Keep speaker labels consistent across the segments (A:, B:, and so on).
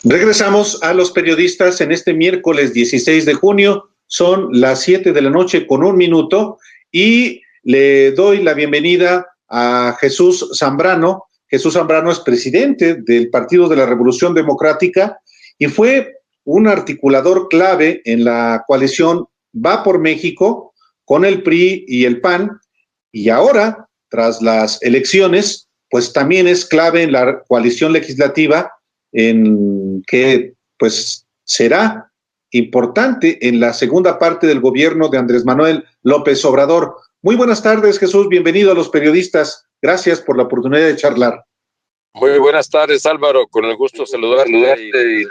A: Regresamos a los periodistas en este miércoles 16 de junio. Son las 7 de la noche con 1 minuto y le doy la bienvenida a Jesús Zambrano. Jesús Zambrano es presidente del Partido de la Revolución Democrática y fue un articulador clave en la coalición Va por México con el PRI y el PAN, y ahora, tras las elecciones, pues también es clave en la coalición legislativa en que pues será importante en la segunda parte del gobierno de Andrés Manuel López Obrador. Muy buenas tardes, Jesús, bienvenido a los periodistas. Gracias por la oportunidad de charlar.
B: Muy buenas tardes, Álvaro, con el gusto de saludarte y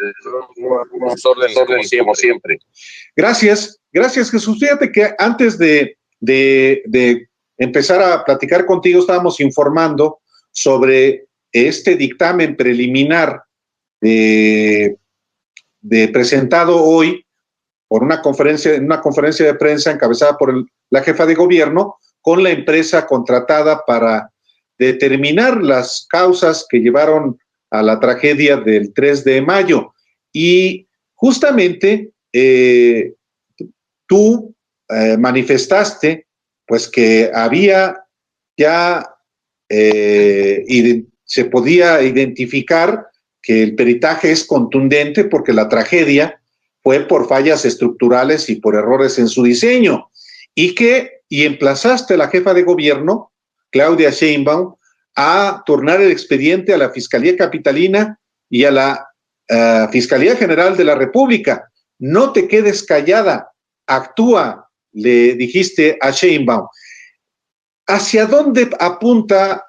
B: unas órdenes como siempre.
A: Gracias, Jesús. Fíjate que antes de empezar a platicar contigo, estábamos informando sobre este dictamen preliminar presentado hoy por en una conferencia de prensa encabezada por la jefa de gobierno con la empresa contratada para determinar las causas que llevaron a la tragedia del 3 de mayo. Y justamente tú manifestaste pues que había ya se podía identificar que el peritaje es contundente porque la tragedia fue por fallas estructurales y por errores en su diseño, y emplazaste a la jefa de gobierno, Claudia Sheinbaum, a turnar el expediente a la Fiscalía Capitalina y a la Fiscalía General de la República. No te quedes callada, actúa, le dijiste a Sheinbaum. ¿Hacia dónde apunta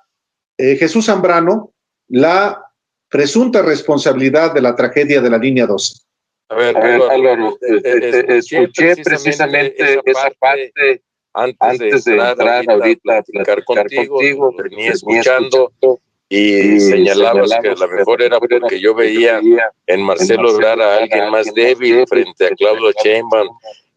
A: Jesús Zambrano la presunta responsabilidad de la tragedia de la línea 12?
B: A ver, Álvaro, escuché precisamente esa parte antes de entrar ahorita a platicar contigo, venía escuchando y señalabas que a lo mejor era porque yo veía en Marcelo Ebrard a alguien más débil frente a Claudia Sheinbaum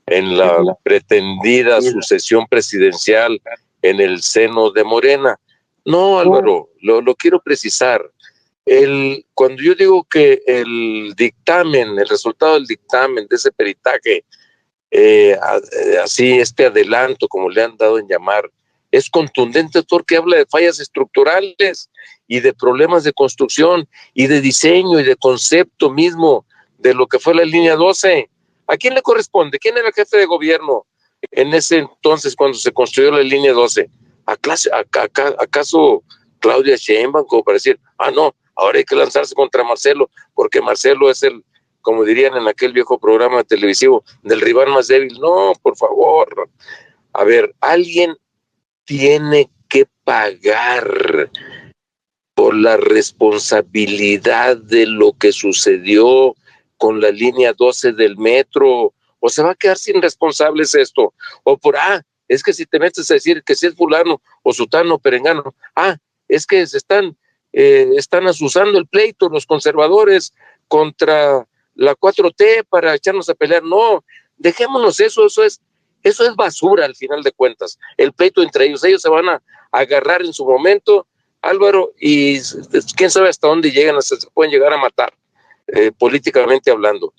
B: en la pretendida sucesión presidencial en el seno de Morena. No, Álvaro, lo quiero precisar. Cuando yo digo que el resultado del dictamen de ese peritaje, así este adelanto, como le han dado en llamar, es contundente porque habla de fallas estructurales y de problemas de construcción y de diseño y de concepto mismo de lo que fue la línea 12. ¿A quién le corresponde? ¿Quién era el jefe de gobierno en ese entonces cuando se construyó la línea 12? ¿Acaso Claudia Sheinbaum, como para decir, no, ahora hay que lanzarse contra Marcelo, porque Marcelo es como dirían en aquel viejo programa televisivo, del rival más débil? No, por favor. A ver, alguien tiene que pagar por la responsabilidad de lo que sucedió con la línea 12 del metro, o se va a quedar sin responsables esto, o es que si te metes a decir que si es fulano o sutano o perengano, es que están asusando el pleito los conservadores contra la 4T para echarnos a pelear. No, dejémonos eso es basura al final de cuentas, el pleito entre ellos se van a agarrar en su momento, Álvaro, y quién sabe hasta dónde llegan, hasta se pueden llegar a matar, políticamente hablando.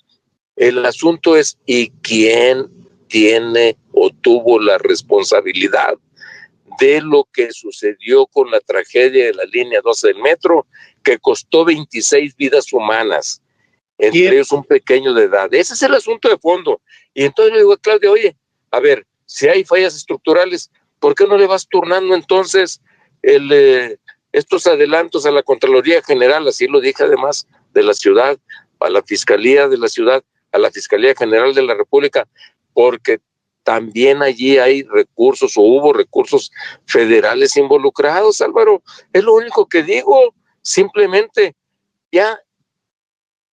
B: El asunto es, ¿y quién tiene o tuvo la responsabilidad de lo que sucedió con la tragedia de la línea 12 del metro, que costó 26 vidas humanas, entre ellos un pequeño de edad? Ese es el asunto de fondo. Y entonces le digo a Claudia, oye, a ver, si hay fallas estructurales, ¿por qué no le vas turnando entonces estos adelantos a la Contraloría General? Así lo dije, además, de la ciudad, a la Fiscalía de la ciudad, a la Fiscalía General de la República, porque también allí hay recursos, o hubo recursos federales involucrados, Álvaro. Es lo único que digo, simplemente, ya,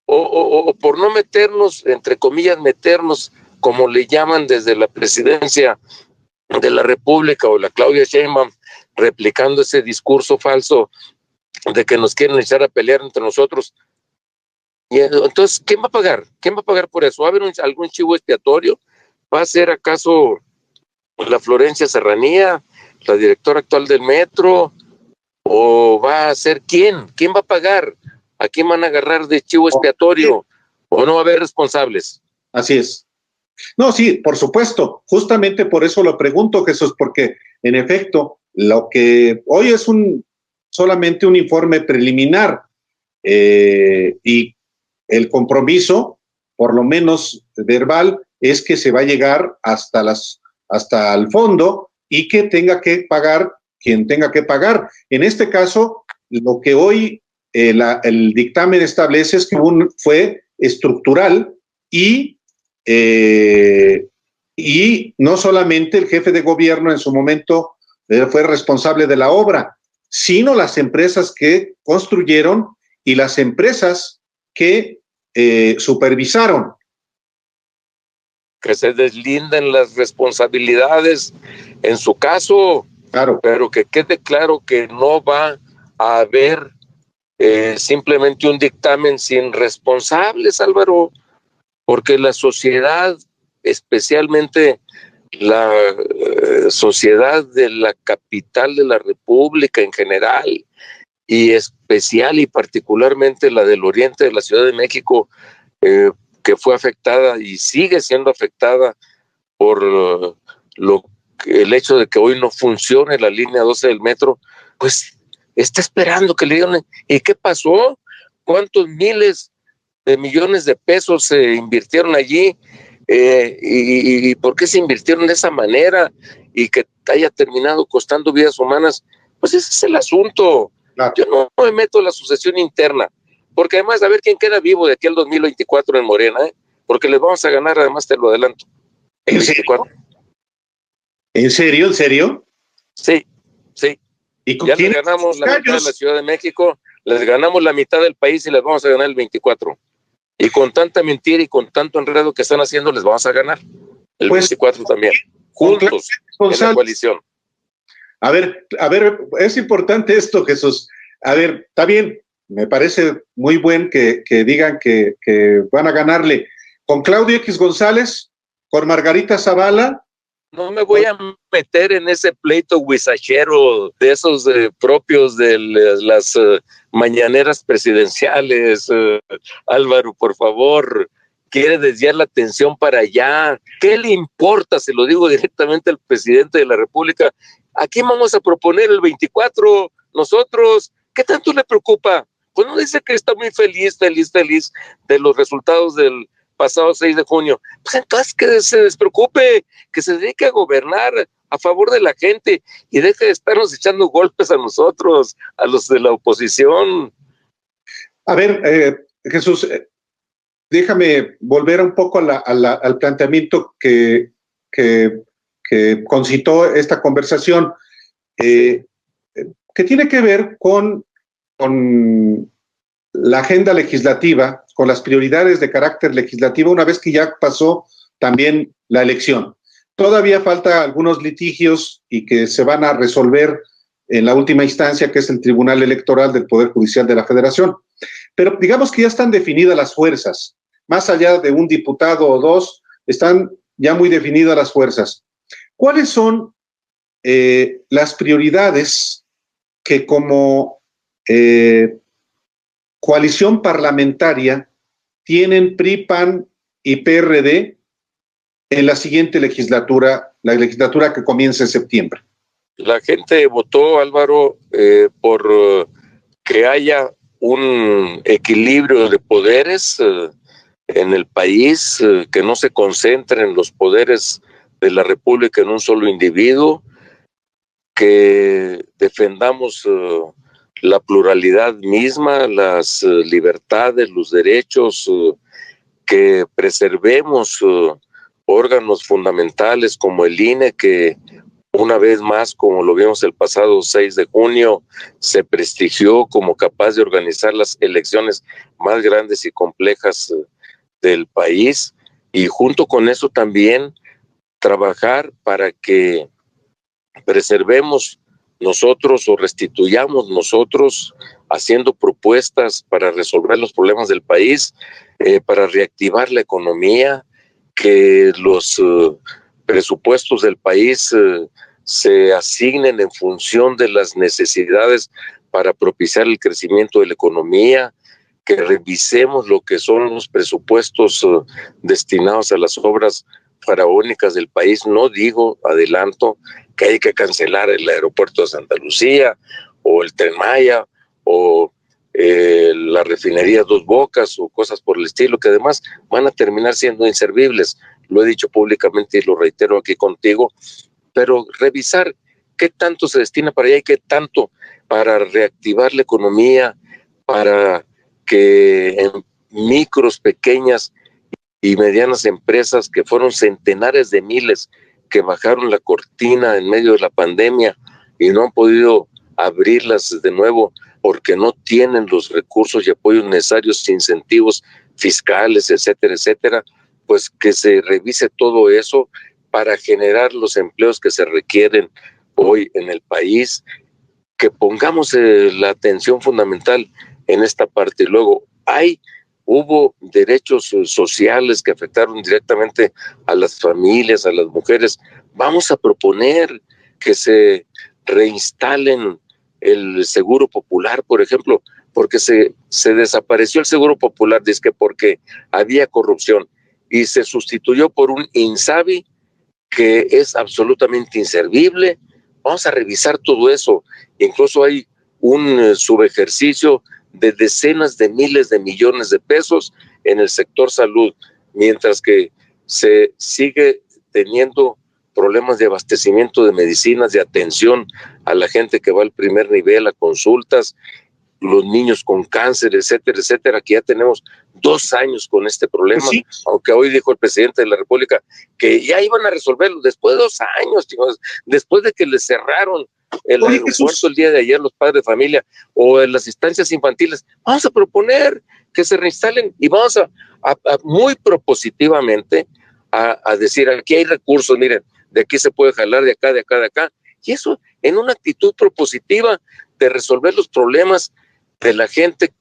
B: o por no meternos, entre comillas, como le llaman desde la presidencia de la República o la Claudia Sheinbaum, replicando ese discurso falso de que nos quieren echar a pelear entre nosotros. Y entonces, ¿quién va a pagar? ¿Quién va a pagar por eso? ¿Va a haber algún chivo expiatorio? ¿Va a ser acaso la Florencia Serranía, la directora actual del metro? ¿O va a ser quién? ¿Quién va a pagar? ¿A quién van a agarrar de chivo expiatorio? ¿O no va a haber responsables?
A: Así es. No, sí, por supuesto. Justamente por eso lo pregunto, Jesús, porque en efecto, lo que hoy es solamente un informe preliminar y el compromiso, por lo menos verbal, es que se va a llegar hasta el fondo y que tenga que pagar quien tenga que pagar. En este caso, lo que hoy el dictamen establece es que fue estructural y no solamente el jefe de gobierno en su momento fue responsable de la obra, sino las empresas que construyeron y las empresas que supervisaron.
B: Que se deslinden las responsabilidades en su caso,
A: claro,
B: pero que quede claro que no va a haber simplemente un dictamen sin responsables, Álvaro, porque la sociedad, especialmente la sociedad de la capital de la República en general, y especial y particularmente la del oriente de la Ciudad de México, que fue afectada y sigue siendo afectada por el hecho de que hoy no funcione la línea 12 del metro, pues está esperando que le digan, ¿y qué pasó? ¿Cuántos miles de millones de pesos se invirtieron allí? ¿Y por qué se invirtieron de esa manera? Y que haya terminado costando vidas humanas. Pues ese es el asunto. Claro. Yo no me meto en la sucesión interna, porque además a ver quién queda vivo de aquí al 2024 en Morena, porque les vamos a ganar, además te lo adelanto.
A: ¿En 24. Serio? ¿En serio? ¿En serio?
B: Sí, sí. ¿Y con ya les ganamos la mitad de la Ciudad de México, les ganamos la mitad del país y les vamos a ganar el 24. Y con tanta mentira y con tanto enredo que están haciendo, les vamos a ganar el 24 también. Juntos en la coalición.
A: A ver, es importante esto, Jesús. A ver, está bien, me parece muy buen que digan que van a ganarle. ¿Con Claudio X González? ¿Con Margarita Zavala?
B: No me voy a meter en ese pleito guisachero de esos propios de las mañaneras presidenciales. Álvaro, por favor, quiere desviar la atención para allá. ¿Qué le importa? Se lo digo directamente al presidente de la República. ¿A quién vamos a proponer el 24? Nosotros, ¿qué tanto le preocupa? Pues no dice que está muy feliz de los resultados del pasado 6 de junio. Pues entonces que se despreocupe, que se dedique a gobernar a favor de la gente y deje de estarnos echando golpes a nosotros, a los de la oposición.
A: A ver, Jesús, déjame volver un poco al planteamiento que concitó esta conversación, que tiene que ver con la agenda legislativa, con las prioridades de carácter legislativo, una vez que ya pasó también la elección. Todavía falta algunos litigios y que se van a resolver en la última instancia, que es el Tribunal Electoral del Poder Judicial de la Federación. Pero digamos que ya están definidas las fuerzas. Más allá de un diputado o dos, están ya muy definidas las fuerzas. ¿Cuáles son las prioridades que como coalición parlamentaria tienen PRI, PAN y PRD en la siguiente legislatura, la legislatura que comienza en septiembre?
B: La gente votó, Álvaro, por que haya un equilibrio de poderes en el país, que no se concentren los poderes de la República en un solo individuo, que defendamos la pluralidad misma, las libertades, los derechos, que preservemos órganos fundamentales como el INE, que una vez más, como lo vimos el pasado 6 de junio, se prestigió como capaz de organizar las elecciones más grandes y complejas del país, y junto con eso también trabajar para que preservemos nosotros o restituyamos nosotros, haciendo propuestas para resolver los problemas del país, para reactivar la economía, que los presupuestos del país se asignen en función de las necesidades para propiciar el crecimiento de la economía, que revisemos lo que son los presupuestos destinados a las obras faraónicas del país. No digo, adelanto, que hay que cancelar el aeropuerto de Santa Lucía o el Tren Maya o la refinería Dos Bocas o cosas por el estilo, que además van a terminar siendo inservibles. Lo he dicho públicamente y lo reitero aquí contigo, pero revisar qué tanto se destina para allá y qué tanto para reactivar la economía, para que en micros, pequeñas y medianas empresas, que fueron centenares de miles que bajaron la cortina en medio de la pandemia y no han podido abrirlas de nuevo porque no tienen los recursos y apoyos necesarios, incentivos fiscales, etcétera, etcétera, pues que se revise todo eso para generar los empleos que se requieren hoy en el país, que pongamos la atención fundamental en esta parte. Y luego hubo derechos sociales que afectaron directamente a las familias, a las mujeres. Vamos a proponer que se reinstalen el seguro popular, por ejemplo, porque se desapareció el seguro popular, dizque porque había corrupción, y se sustituyó por un INSABI que es absolutamente inservible. Vamos a revisar todo eso. Incluso hay un subejercicio de decenas de miles de millones de pesos en el sector salud, mientras que se sigue teniendo problemas de abastecimiento de medicinas, de atención a la gente que va al primer nivel, a consultas, los niños con cáncer, etcétera, etcétera, que ya tenemos 2 años con este problema, sí. Aunque hoy dijo el presidente de la República que ya iban a resolverlo después de 2 años, chicos, después de que les cerraron el aeropuerto el día de ayer los padres de familia, o en las instancias infantiles. Vamos a proponer que se reinstalen y vamos a muy propositivamente a decir, aquí hay recursos, miren, de aquí se puede jalar, de acá, de acá, de acá, y eso en una actitud propositiva de resolver los problemas de la gente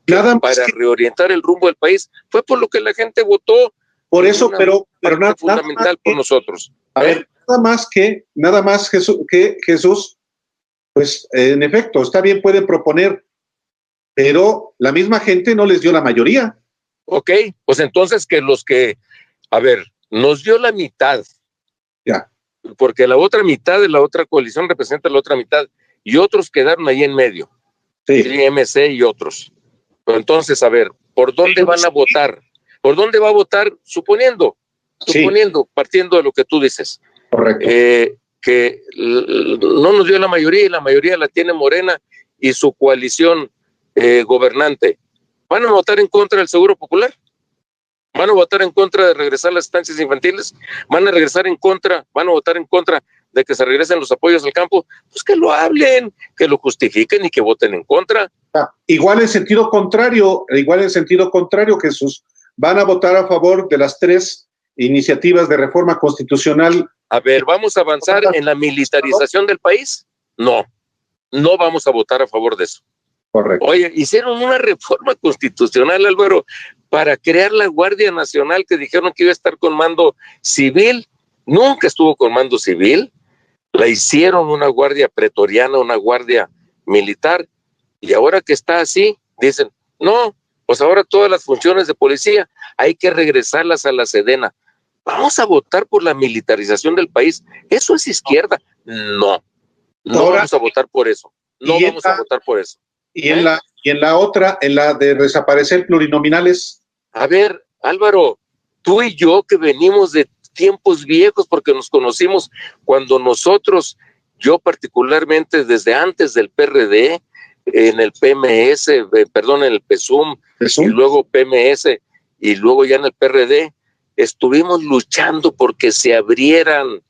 B: para reorientar el rumbo del país. Fue por lo que la gente votó.
A: Por eso, pero
B: nada fundamental por nosotros.
A: A ver, nada más Jesús, pues en efecto, está bien, pueden proponer, pero la misma gente no les dio la mayoría.
B: Ok, pues entonces nos dio la mitad.
A: Ya.
B: Porque la otra mitad de la otra coalición representa la otra mitad y otros quedaron ahí en medio. Sí. El MC y otros. Pero entonces, ¿por dónde van a votar? ¿Por dónde va a votar? Suponiendo, partiendo de lo que tú dices.
A: Correcto.
B: Que no nos dio la mayoría y la mayoría la tiene Morena y su coalición gobernante. ¿Van a votar en contra del Seguro Popular? ¿Van a votar en contra de regresar las estancias infantiles? ¿Van a votar en contra de que se regresen los apoyos al campo? Pues que lo hablen, que lo justifiquen y que voten en contra.
A: Igual en sentido contrario, Jesús, van a votar a favor de las 3 iniciativas de reforma constitucional.
B: ¿Vamos a avanzar en la militarización del país? No vamos a votar a favor de eso.
A: Correcto.
B: Oye, hicieron una reforma constitucional, Álvaro, para crear la Guardia Nacional, que dijeron que iba a estar con mando civil. Nunca estuvo con mando civil. La hicieron una guardia pretoriana, una guardia militar, y ahora que está así, dicen, no, pues ahora todas las funciones de policía hay que regresarlas a la Sedena. ¿Vamos a votar por la militarización del país? ¿Eso es izquierda? No vamos a votar por eso. No vamos a votar por eso.
A: Y en la otra, en la de desaparecer plurinominales.
B: Álvaro, tú y yo que venimos de tiempos viejos, porque nos conocimos cuando yo particularmente desde antes del PRD, en el PMS, en el PSUM, y luego PMS, y luego ya en el PRD, estuvimos luchando porque se abrieran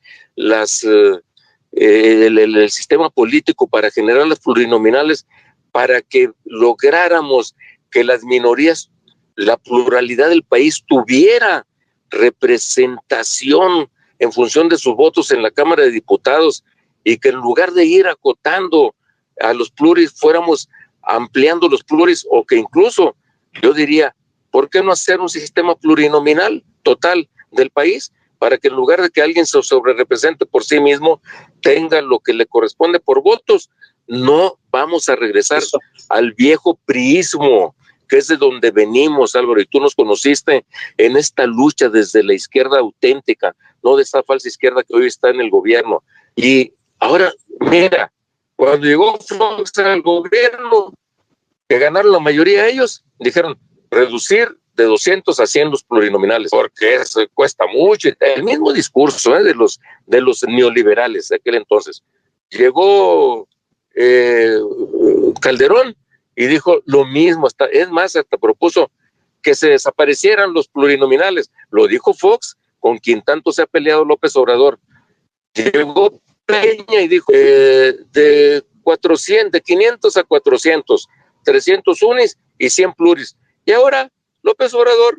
B: el sistema político para generar las plurinominales, para que lográramos que las minorías, la pluralidad del país tuviera representación en función de sus votos en la Cámara de Diputados, y que en lugar de ir acotando a los pluris, fuéramos ampliando los pluris, o que incluso, yo diría, ¿por qué no hacer un sistema plurinominal total del país? Para que en lugar de que alguien se sobrerepresente por sí mismo, tenga lo que le corresponde por votos. No vamos a regresar al viejo priismo, que es de donde venimos, Álvaro, y tú nos conociste en esta lucha desde la izquierda auténtica, no de esta falsa izquierda que hoy está en el gobierno. Y ahora, mira, cuando llegó Fox al gobierno, que ganaron la mayoría de ellos, dijeron reducir de 200 a 100 los plurinominales, porque eso cuesta mucho. El mismo discurso de los neoliberales de aquel entonces. Llegó Calderón y dijo lo mismo, es más, hasta propuso que se desaparecieran los plurinominales. Lo dijo Fox, con quien tanto se ha peleado López Obrador. Llegó Peña y dijo de 500 a 400, 300 unis y 100 pluris. Y ahora López Obrador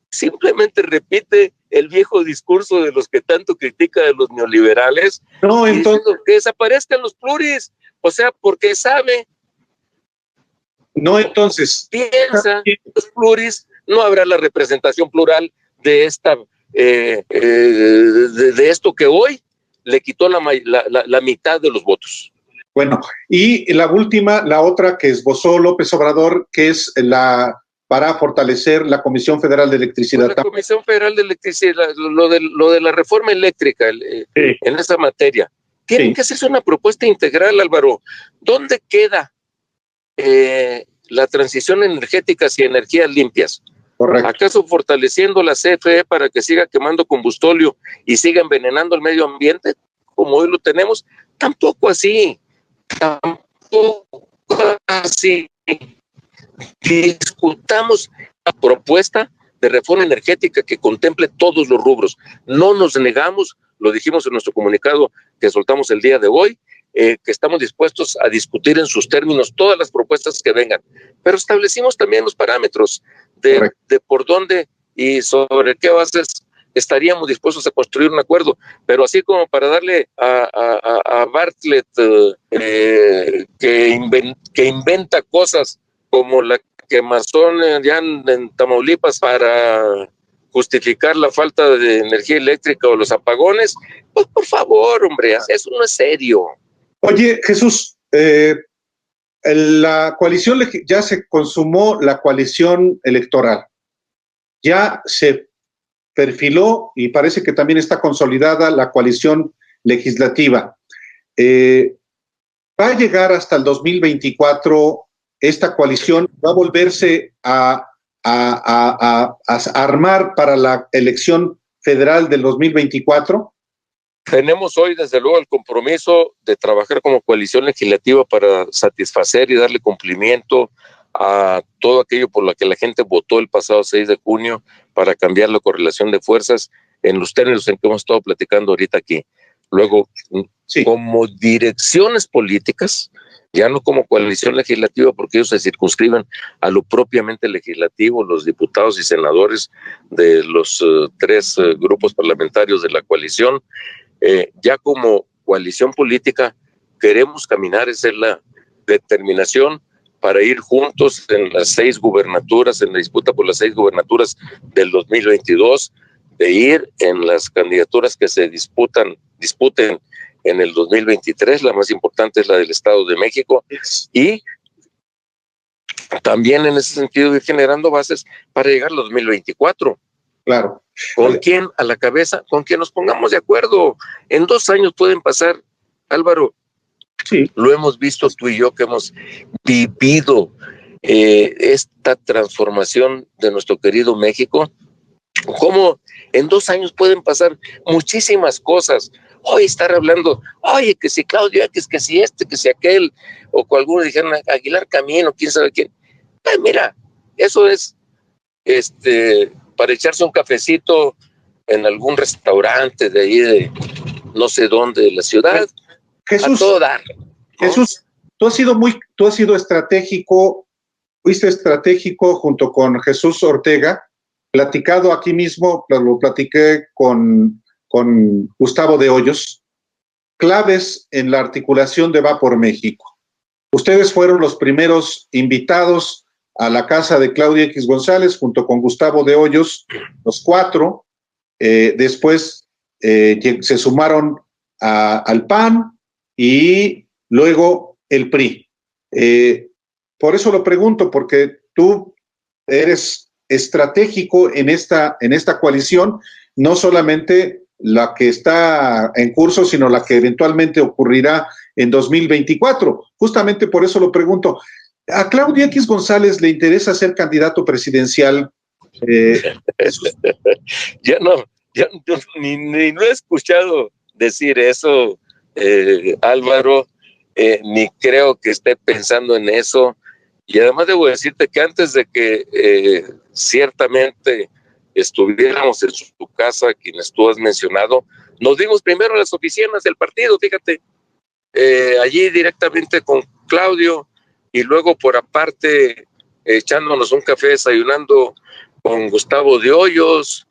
B: simplemente repite el viejo discurso de los que tanto critica de los neoliberales,
A: no, entonces,
B: que desaparezcan los pluris, o sea, porque sabe,
A: no, entonces,
B: piensa, los pluris, no habrá la representación plural de esta, de esto que hoy le quitó la mitad de los votos.
A: Bueno, y la última, la otra que esbozó López Obrador, que es para fortalecer la Comisión Federal de Electricidad.
B: Pues la Comisión Federal de Electricidad, lo de la reforma eléctrica sí, en esa materia. Tienen que hacerse una propuesta integral, Álvaro. ¿Dónde queda la transición energética hacia energías limpias? Correcto. ¿Acaso fortaleciendo la CFE para que siga quemando combustóleo y siga envenenando el medio ambiente como hoy lo tenemos? Tampoco así. Discutamos la propuesta de reforma energética que contemple todos los rubros. No nos negamos, lo dijimos en nuestro comunicado que soltamos el día de hoy, que estamos dispuestos a discutir en sus términos todas las propuestas que vengan, pero establecimos también los parámetros de por dónde y sobre qué bases estaríamos dispuestos a construir un acuerdo, pero así como para darle a Bartlett que inventa cosas como la quemazón ya en Tamaulipas para justificar la falta de energía eléctrica o los apagones, pues por favor, hombre, eso no es serio.
A: Oye, Jesús, la coalición, ya se consumó la coalición electoral, ya se perfiló y parece que también está consolidada la coalición legislativa. Va a llegar hasta el 2024 esta coalición, va a volverse a armar para la elección federal del 2024.
B: Tenemos hoy, desde luego, el compromiso de trabajar como coalición legislativa para satisfacer y darle cumplimiento a todo aquello por lo que la gente votó el pasado 6 de junio para cambiar la correlación de fuerzas en los términos en que hemos estado platicando ahorita aquí. Luego, sí, como direcciones políticas, ya no como coalición legislativa, porque ellos se circunscriben a lo propiamente legislativo, los diputados y senadores de los tres grupos parlamentarios de la coalición. Ya como coalición política queremos caminar, esa es la determinación, para ir juntos en las 6 gubernaturas, en la disputa por las 6 gubernaturas del 2022, de ir en las candidaturas que se disputen en el 2023, la más importante es la del Estado de México, y también en ese sentido ir generando bases para llegar al 2024.
A: Claro.
B: ¿Con quién a la cabeza? Con quien nos pongamos de acuerdo. En 2 años pueden pasar, Álvaro. Sí. Lo hemos visto tú y yo que hemos vivido esta transformación de nuestro querido México. Cómo en 2 años pueden pasar muchísimas cosas. Hoy estar hablando, oye, que si Claudio X, que si que si aquel, o con algunos dijeron Aguilar Camino, quién sabe quién. Mira, eso es para echarse un cafecito en algún restaurante de ahí de no sé dónde de la ciudad.
A: Jesús,
B: a todo dar, ¿no?
A: Jesús, tú has sido estratégico, fuiste estratégico junto con Jesús Ortega, platicado aquí mismo, lo platiqué con Gustavo de Hoyos, claves en la articulación de Va por México. Ustedes fueron los primeros invitados a la casa de Claudia X González junto con Gustavo de Hoyos, los 4. Después se sumaron al PAN y luego el PRI. Por eso lo pregunto, porque tú eres estratégico en esta coalición, no solamente la que está en curso, sino la que eventualmente ocurrirá en 2024. Justamente por eso lo pregunto. ¿A Claudia X González le interesa ser candidato presidencial?
B: Ya no, ni lo he escuchado decir eso, Álvaro, ni creo que esté pensando en eso. Y además debo decirte que antes de que ciertamente estuviéramos en su casa, quienes tú has mencionado, nos dimos primero a las oficinas del partido, fíjate, allí directamente con Claudio, y luego por aparte echándonos un café, desayunando con Gustavo de Hoyos,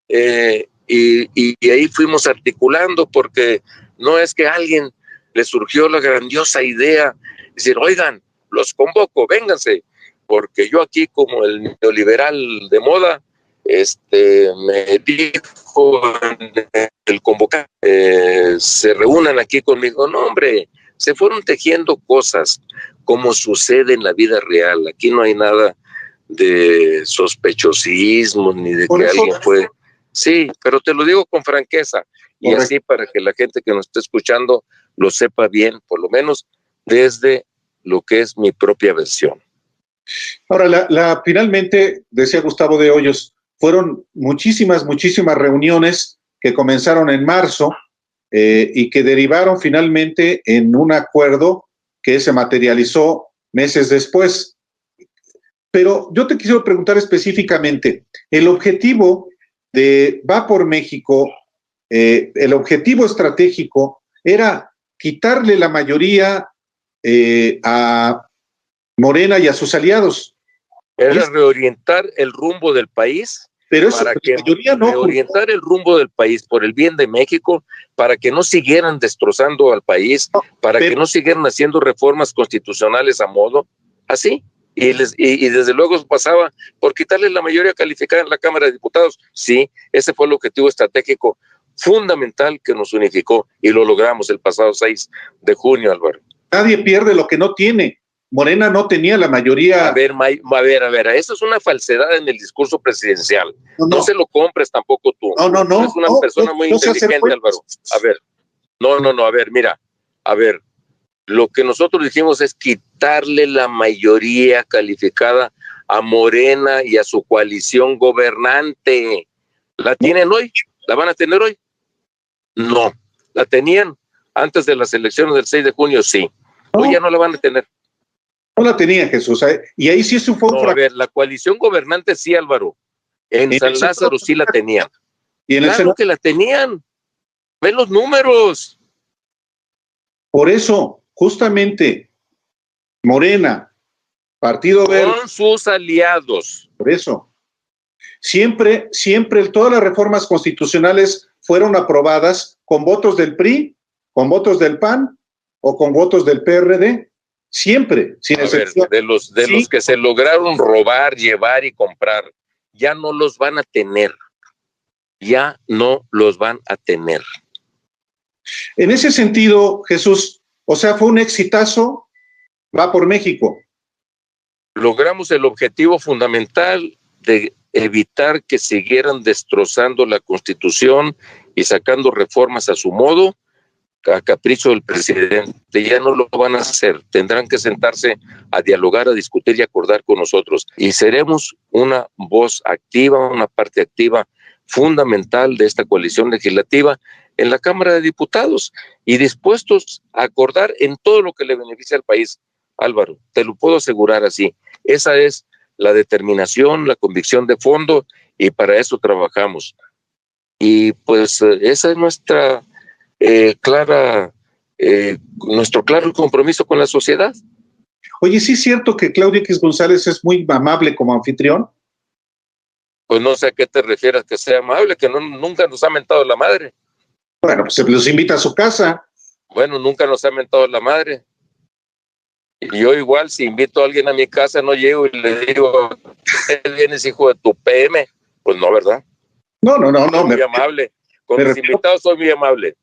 B: y ahí fuimos articulando, porque no es que a alguien le surgió la grandiosa idea, decir, oigan, los convoco, vénganse, porque yo aquí como el neoliberal de moda, me dijo el convocar, se reúnan aquí conmigo. No, hombre, se fueron tejiendo cosas como sucede en la vida real. Aquí no hay nada de sospechosismo ni de que alguien fue. Sí, pero te lo digo con franqueza y así para que la gente que nos esté escuchando lo sepa bien, por lo menos desde lo que es mi propia versión.
A: Ahora, finalmente, decía Gustavo de Hoyos, fueron muchísimas reuniones que comenzaron en marzo y que derivaron finalmente en un acuerdo que se materializó meses después. Pero yo te quisiera preguntar específicamente, el objetivo de Va por México, el objetivo estratégico era quitarle la mayoría a Morena y a sus aliados.
B: Era reorientar el rumbo del país,
A: pero eso,
B: para que reorientar el rumbo del país por el bien de México, para que no siguieran destrozando al país, para que no siguieran haciendo reformas constitucionales a modo, así. Y desde luego pasaba por quitarle la mayoría calificada en la Cámara de Diputados. Sí, ese fue el objetivo estratégico fundamental que nos unificó, y lo logramos el pasado 6 de junio, Álvaro.
A: Nadie pierde lo que no tiene. Morena no tenía la mayoría.
B: A ver, eso es una falsedad en el discurso presidencial. No se lo compres tampoco tú.
A: No.
B: Es una persona muy inteligente, Álvaro. A ver, a ver, mira, a ver, lo que nosotros dijimos es quitarle la mayoría calificada a Morena y a su coalición gobernante. ¿La tienen hoy? ¿La van a tener hoy? No. ¿La tenían antes de las elecciones del 6 de junio? Sí. Hoy ya no la van a tener.
A: No la tenía, Jesús, y ahí sí fue un fracaso.
B: A ver, la coalición gobernante sí, Álvaro. En San Lázaro sí la tenían.
A: ¿Y en
B: claro que la tenían. Ven los números.
A: Por eso, justamente, Morena, Partido Verde.
B: Son sus aliados.
A: Por eso. Siempre, todas las reformas constitucionales fueron aprobadas con votos del PRI, con votos del PAN o con votos del PRD. Siempre, sin excepción.
B: De los que se lograron robar, llevar y comprar, ya no los van a tener. Ya no los van a tener.
A: En ese sentido, Jesús, o sea, fue un exitazo, Va por México.
B: Logramos el objetivo fundamental de evitar que siguieran destrozando la Constitución y sacando reformas a su modo, a capricho del presidente. Ya no lo van a hacer, tendrán que sentarse a dialogar, a discutir y acordar con nosotros, y seremos una voz activa, una parte activa fundamental de esta coalición legislativa en la Cámara de Diputados, y dispuestos a acordar en todo lo que le beneficie al país. Álvaro, te lo puedo asegurar así. Esa es la determinación, la convicción de fondo, y para eso trabajamos. Y pues esa es nuestra nuestro claro compromiso con la sociedad.
A: Oye, ¿sí es cierto que Claudia X González es muy amable como anfitrión?
B: Pues no sé a qué te refieres que sea amable, que nunca nos ha mentado la madre.
A: Bueno, pues los invita a su casa.
B: Bueno, nunca nos ha mentado la madre. Y yo igual, si invito a alguien a mi casa, no llego y le digo, ¿él vienes hijo de tu PM? Pues no, ¿verdad?
A: No.
B: Soy muy amable. Con mis invitados soy muy amable.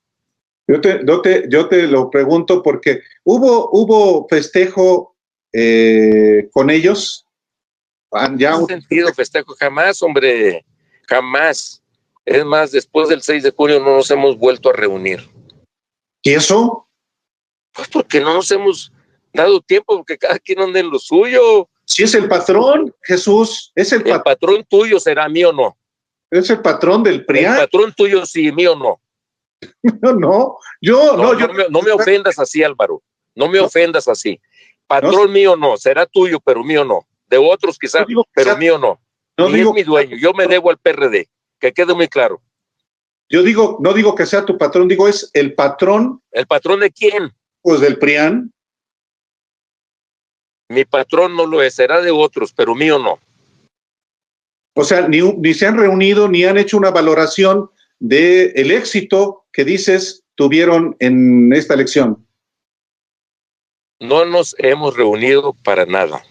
A: Yo te lo pregunto porque hubo festejo con ellos Ya
B: un sentido festejo, jamás, hombre, jamás. Es más, después del 6 de junio no nos hemos vuelto a reunir.
A: ¿Y eso?
B: Pues porque no nos hemos dado tiempo, porque cada quien anda en lo suyo.
A: Si es el patrón, Jesús, es el patrón.
B: El patrón tuyo será mío o no.
A: Es el patrón del PRIAN.
B: El patrón tuyo sí, mío no.
A: No,
B: no me ofendas así, Álvaro. No me ofendas así. Patrón mío no, será tuyo, pero mío no. De otros quizás, pero mío no. Ni es mi dueño. Yo me debo al PRD, que quede muy claro.
A: Yo digo, no digo que sea tu patrón, digo es el patrón.
B: ¿El patrón de quién?
A: Pues del PRIAN.
B: Mi patrón no lo es, será de otros, pero mío no.
A: O sea, ni se han reunido, ni han hecho una valoración del éxito que dices tuvieron en esta elección.
B: No nos hemos reunido para nada.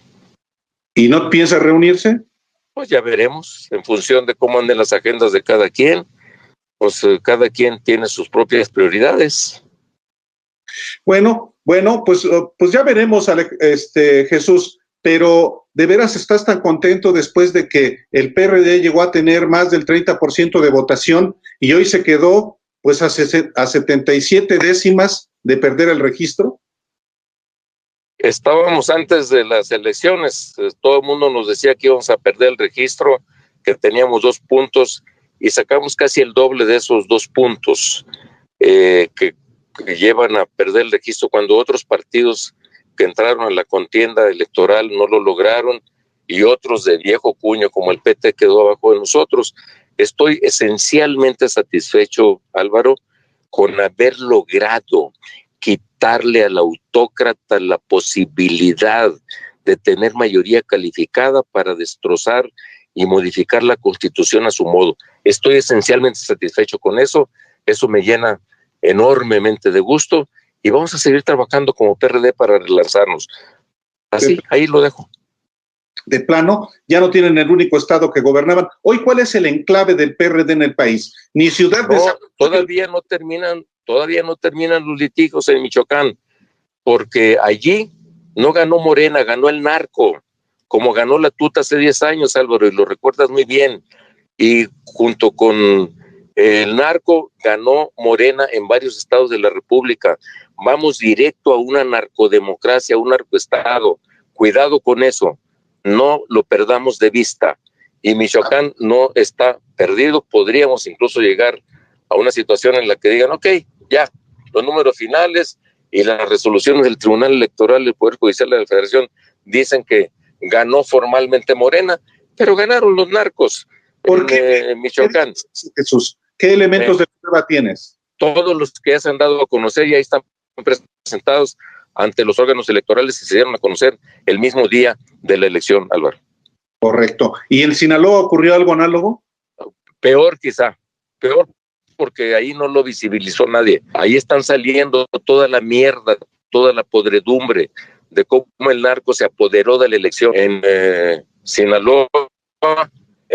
A: ¿Y no piensa reunirse?
B: Pues ya veremos, en función de cómo anden las agendas de cada quien. Pues cada quien tiene sus propias prioridades.
A: Bueno, pues ya veremos, Jesús, pero ¿de veras estás tan contento después de que el PRD llegó a tener más del 30% de votación y hoy se quedó pues a 77 décimas de perder el registro?
B: Estábamos antes de las elecciones, todo el mundo nos decía que íbamos a perder el registro, que teníamos 2 puntos y sacamos casi el doble de esos 2 puntos que llevan a perder el registro cuando otros partidos que entraron a la contienda electoral no lo lograron y otros de viejo cuño como el PT quedó abajo de nosotros. Estoy esencialmente satisfecho, Álvaro, con haber logrado quitarle al autócrata la posibilidad de tener mayoría calificada para destrozar y modificar la Constitución a su modo. Estoy esencialmente satisfecho con eso, eso me llena enormemente de gusto y vamos a seguir trabajando como PRD para relanzarnos. Así, ahí lo dejo.
A: De plano, ya no tienen el único estado que gobernaban. Hoy, ¿cuál es el enclave del PRD en el país? Ni ciudad de...
B: Todavía no terminan los litigios en Michoacán, porque allí no ganó Morena, ganó el narco, como ganó la tuta hace 10 años, Álvaro, y lo recuerdas muy bien. Y junto con el narco ganó Morena en varios estados de la República. Vamos directo a una narcodemocracia, a un narcoestado. Cuidado con eso, no lo perdamos de vista. Y Michoacán no está perdido, podríamos incluso llegar a una situación en la que digan, ok, ya, los números finales y las resoluciones del Tribunal Electoral del Poder Judicial de la Federación dicen que ganó formalmente Morena, pero ganaron los narcos.
A: ¿Por qué?
B: En Michoacán.
A: Jesús, ¿qué elementos de prueba tienes?
B: Todos los que ya se han dado a conocer y ahí están presentados ante los órganos electorales y se dieron a conocer el mismo día de la elección, Álvaro.
A: Correcto. ¿Y en Sinaloa ocurrió algo análogo?
B: Peor quizá, peor porque ahí no lo visibilizó nadie. Ahí están saliendo toda la mierda, toda la podredumbre de cómo el narco se apoderó de la elección en Sinaloa.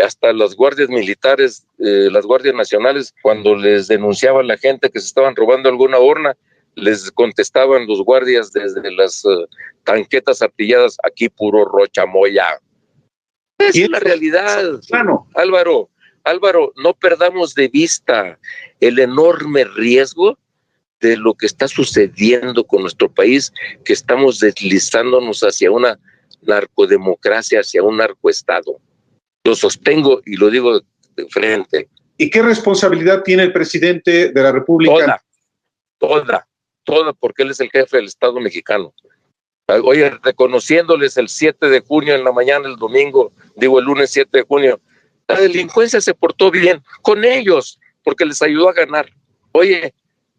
B: Hasta las guardias militares, las guardias nacionales, cuando les denunciaban la gente que se estaban robando alguna urna, les contestaban los guardias desde las tanquetas artilladas, aquí puro rochamoya. Esa es la realidad, Álvaro, no perdamos de vista el enorme riesgo de lo que está sucediendo con nuestro país, que estamos deslizándonos hacia una narcodemocracia, hacia un narcoestado. Lo sostengo y lo digo de frente.
A: ¿Y qué responsabilidad tiene el presidente de la República?
B: Toda, porque él es el jefe del Estado mexicano. Oye, reconociéndoles el 7 de junio en la mañana, el lunes 7 de junio, la delincuencia se portó bien con ellos, porque les ayudó a ganar. Oye,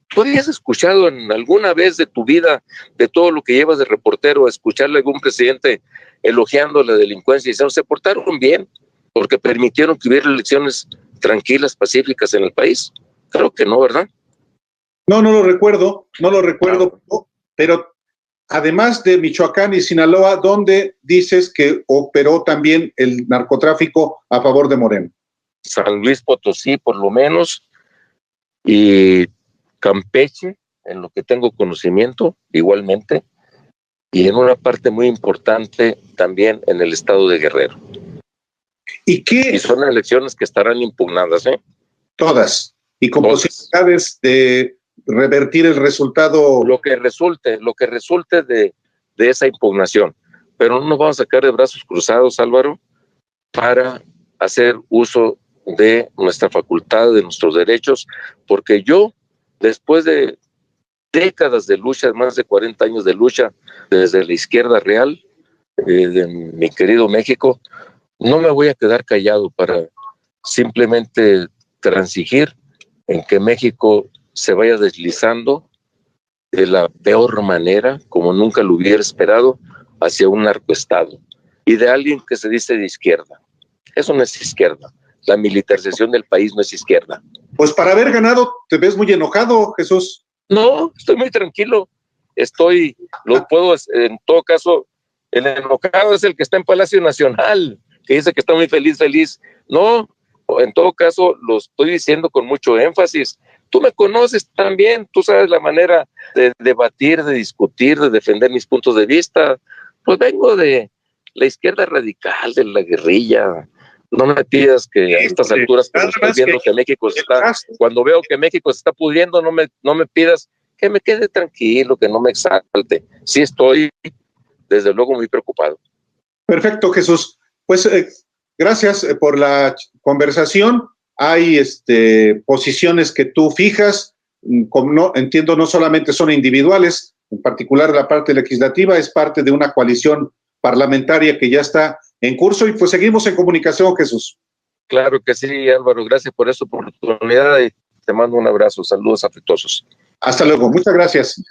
B: ¿tú habías escuchado en alguna vez de tu vida, de todo lo que llevas de reportero, escucharle a algún presidente elogiando la delincuencia y diciendo, se portaron bien, porque permitieron que hubiera elecciones tranquilas, pacíficas en el país? Creo que no, ¿verdad?
A: No lo recuerdo, pero además de Michoacán y Sinaloa, ¿dónde dices que operó también el narcotráfico a favor de Morena?
B: San Luis Potosí, por lo menos, y Campeche, en lo que tengo conocimiento, igualmente, y en una parte muy importante también en el estado de Guerrero. Y son elecciones que estarán impugnadas, ¿eh?
A: Todas. Y con
B: Todas.
A: posibilidades de revertir el resultado.
B: Lo que resulte de esa impugnación. Pero no nos vamos a sacar de brazos cruzados, Álvaro, para hacer uso de nuestra facultad, de nuestros derechos, porque yo, después de décadas de lucha, más de 40 años de lucha desde la izquierda real de mi querido México, no me voy a quedar callado para simplemente transigir en que México se vaya deslizando de la peor manera, como nunca lo hubiera esperado, hacia un narcoestado y de alguien que se dice de izquierda. Eso no es izquierda. La militarización del país no es izquierda.
A: Pues para haber ganado, te ves muy enojado, Jesús.
B: No, estoy muy tranquilo. Lo puedo, en todo caso, el enojado es el que está en Palacio Nacional, que dice que está muy feliz. No, en todo caso, lo estoy diciendo con mucho énfasis. Tú me conoces también, tú sabes la manera de debatir, de discutir, de defender mis puntos de vista. Pues vengo de la izquierda radical, de la guerrilla. No me pidas que a estas alturas, pero estoy viendo que México está, cuando veo que México se está pudriendo, no me pidas que me quede tranquilo, que no me exalte. Sí estoy, desde luego, muy preocupado.
A: Perfecto, Jesús. Pues gracias por la conversación. Hay posiciones que tú fijas, como no, entiendo, no solamente son individuales, en particular la parte legislativa es parte de una coalición parlamentaria que ya está en curso y pues seguimos en comunicación, Jesús.
B: Claro que sí, Álvaro, gracias por esta oportunidad y te mando un abrazo, saludos afectuosos.
A: Hasta luego, muchas gracias.